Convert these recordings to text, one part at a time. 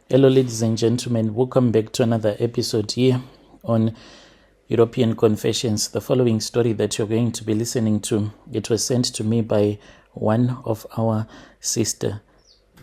Hello, ladies and gentlemen. Welcome back to another episode here on European Confessions. The following story that you're going to be listening to, it was sent to me by one of our sister.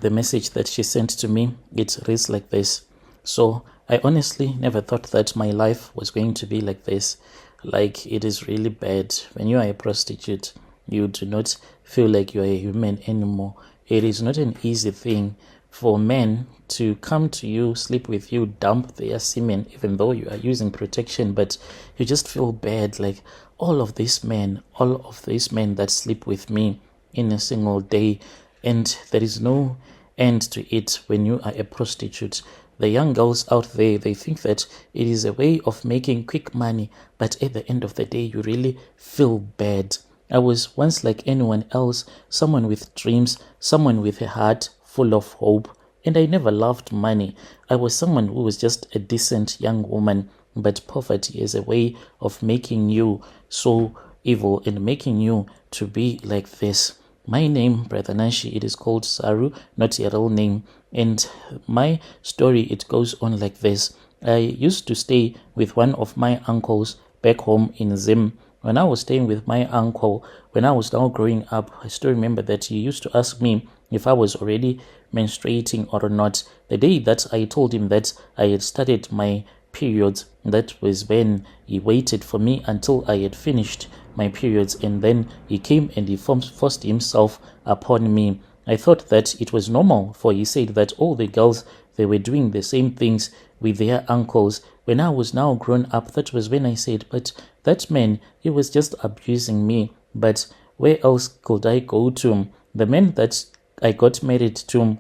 The message that she sent to me, it reads like this. So I honestly never thought that my life was going to be like this. Like, it is really bad. When you are a prostitute, you do not feel like you are a human anymore. It is not an easy thing for men to come to you, sleep with you, dump their semen, even though you are using protection, but you just feel bad. Like, all of these men that sleep with me in a single day, and there is no end to it when you are a prostitute. The young girls out there, they think that it is a way of making quick money, but at the end of the day, you really feel bad. I was once like anyone else, someone with dreams, someone with a heart full of hope, and I never loved money. I was someone who was just a decent young woman, but poverty is a way of making you so evil and making you to be like this. My name, Brother Nashi, it is called Saru, not your real name. And my story, it goes on like this. I used to stay with one of my uncles back home in Zim. When I was staying with my uncle, when I was now growing up, I still remember that he used to ask me if I was already menstruating or not. The day that I told him that I had started my periods, that was when he waited for me until I had finished my periods, and then he came and he forced himself upon me. I thought that it was normal, for he said that all the girls, they were doing the same things with their uncles. When I was now grown up, that was when I said, but that man, he was just abusing me. But where else could I go to? The man that I got married to,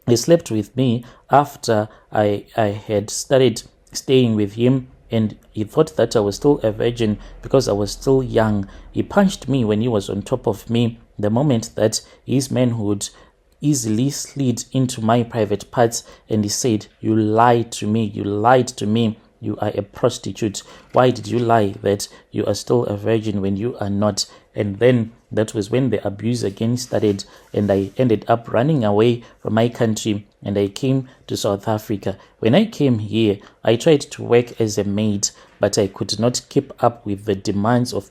he slept with me after I had started staying with him, and he thought that I was still a virgin because I was still young. He punched me when he was on top of me. The moment that his manhood easily slid into my private parts, and he said, "You lied to me, you lied to me. You are a prostitute. Why did you lie that you are still a virgin when you are not?" And then that was when the abuse again started, and I ended up running away from my country, and I came to South Africa. When I came here, I tried to work as a maid, but I could not keep up with the demands of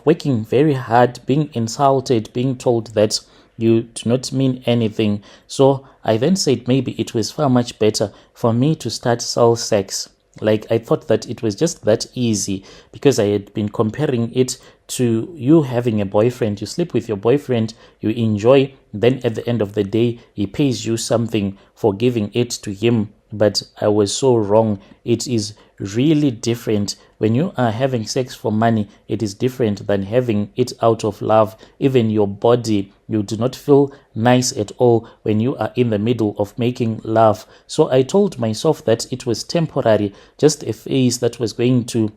working very hard, being insulted, being told that you do not mean anything. So I then said maybe it was far much better for me to start sell sex. Like, I thought that it was just that easy because I had been comparing it to you having a boyfriend. You sleep with your boyfriend, you enjoy, then at the end of the day, he pays you something for giving it to him. But I was so wrong. It is really different. When you are having sex for money, it is different than having it out of love. Even your body, you do not feel nice at all when you are in the middle of making love. So I told myself that it was temporary, just a phase that was going to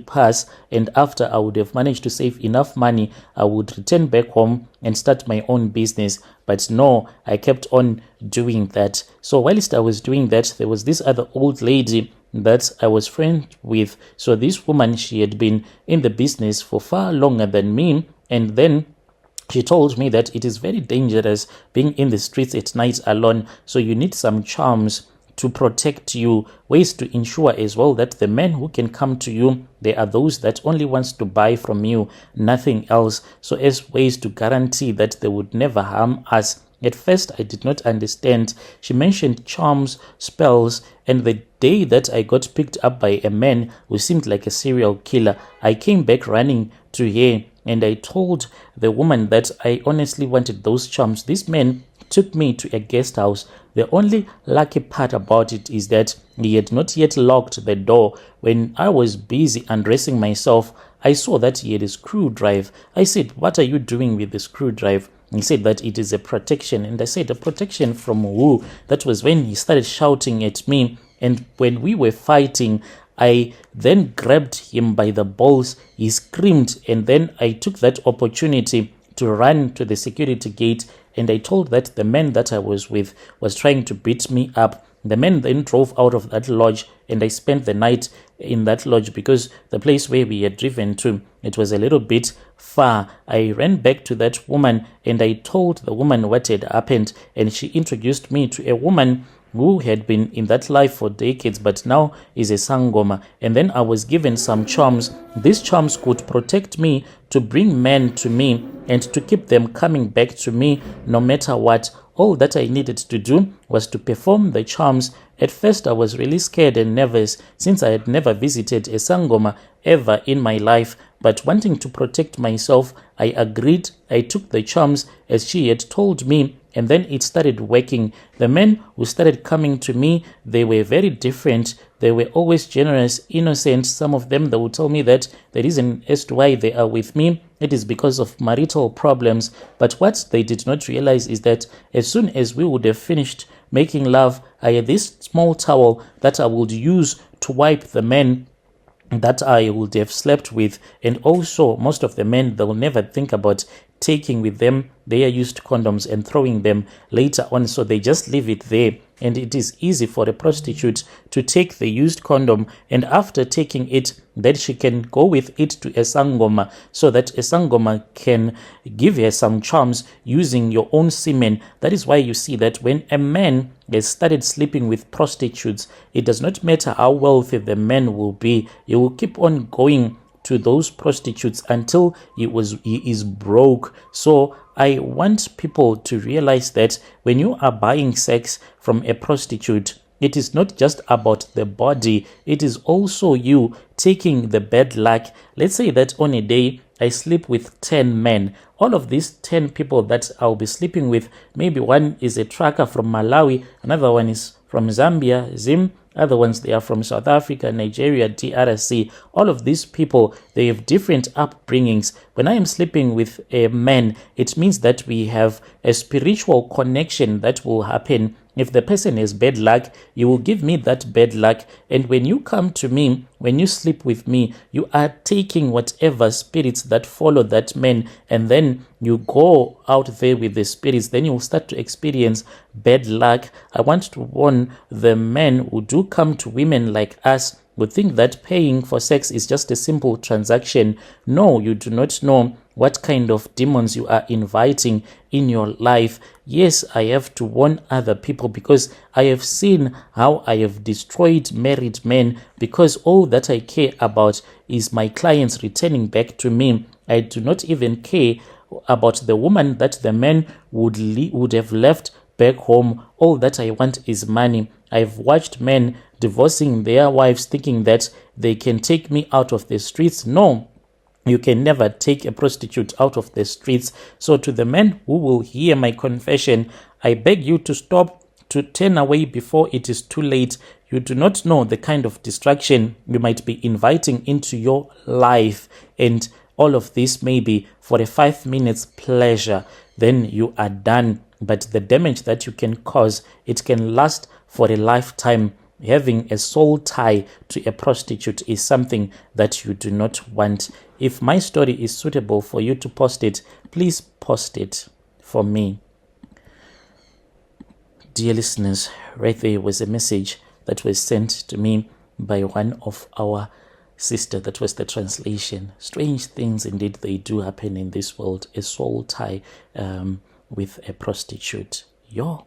pass, and after I would have managed to save enough money, I would return back home and start my own business. But no, I kept on doing that. So whilst I was doing that, there was this other old lady that I was friends with. So this woman, she had been in the business for far longer than me, and then she told me that it is very dangerous being in the streets at night alone, so you need some charms to protect you, ways to ensure as well that the men who can come to you, they are those that only wants to buy from you, nothing else. So as ways to guarantee that they would never harm us. At first, I did not understand. She mentioned charms, spells, and the day that I got picked up by a man who seemed like a serial killer, I came back running to her, and I told the woman that I honestly wanted those charms. This man took me to a guest house. The only lucky part about it is that he had not yet locked the door. When I was busy undressing myself, I saw that he had a screwdriver. I said, "What are you doing with the screwdriver?" He said that it is a protection. And I said, "A protection from who?" That was when he started shouting at me. And when we were fighting, I then grabbed him by the balls. He screamed, and then I took that opportunity to run to the security gate, and I told that the man that I was with was trying to beat me up. The man then drove out of that lodge, and I spent the night in that lodge because the place where we had driven to, it was a little bit far. I ran back to that woman, and I told the woman what had happened, and she introduced me to a woman who had been in that life for decades but now is a sangoma. And then I was given some charms. These charms could protect me, to bring men to me and to keep them coming back to me no matter what. All that I needed to do was to perform the charms. At first, I was really scared and nervous since I had never visited a sangoma ever in my life. But wanting to protect myself, I agreed. I took the charms as she had told me, and then it started working. The men who started coming to me, they were very different. They were always generous, innocent. Some of them, they would tell me that the reason as to why they are with me, it is because of marital problems. But what they did not realize is that as soon as we would have finished making love, I had this small towel that I would use to wipe the men that I would have slept with. And also, most of the men, they will never think about taking with them their used condoms and throwing them later on, so they just leave it there. And it is easy for a prostitute to take the used condom, and after taking it, then she can go with it to a sangoma, so that a sangoma can give her some charms using your own semen. That is why you see that when a man has started sleeping with prostitutes, it does not matter how wealthy the man will be, he will keep on going to those prostitutes until he is broke. So I want people to realize that when you are buying sex from a prostitute, it is not just about the body, it is also you taking the bad luck. Let's say that on a day I sleep with 10 men. All of these 10 people that I'll be sleeping with, maybe one is a trucker from Malawi, another one is from Zambia, Zim, other ones, they are from South Africa, Nigeria, DRC. All of these people, they have different upbringings. When I am sleeping with a man, it means that we have a spiritual connection that will happen. If the person has bad luck, you will give me that bad luck. And when you come to me, when you sleep with me, you are taking whatever spirits that follow that man, and then you go out there with the spirits, then you will start to experience bad luck. I want to warn the men who do come to women like us, who think that paying for sex is just a simple transaction. No, you do not know what kind of demons you are inviting in your life. Yes, I have to warn other people because I have seen how I have destroyed married men, because all that I care about is my clients returning back to me. I do not even care about the woman that the man would have left back home. All that I want is money. I've watched men divorcing their wives thinking that they can take me out of the streets. No, you can never take a prostitute out of the streets. So to the men who will hear my confession, I beg you to stop, to turn away before it is too late. You do not know the kind of distraction you might be inviting into your life, and all of this may be for a 5 minutes pleasure, then you are done. But the damage that you can cause, it can last for a lifetime. Having a soul tie to a prostitute is something that you do not want. If my story is suitable for you to post it, please post it for me. Dear listeners, right there was a message that was sent to me by one of our sister. That was the translation. Strange things indeed they do happen in this world. A soul tie with a prostitute. Yo.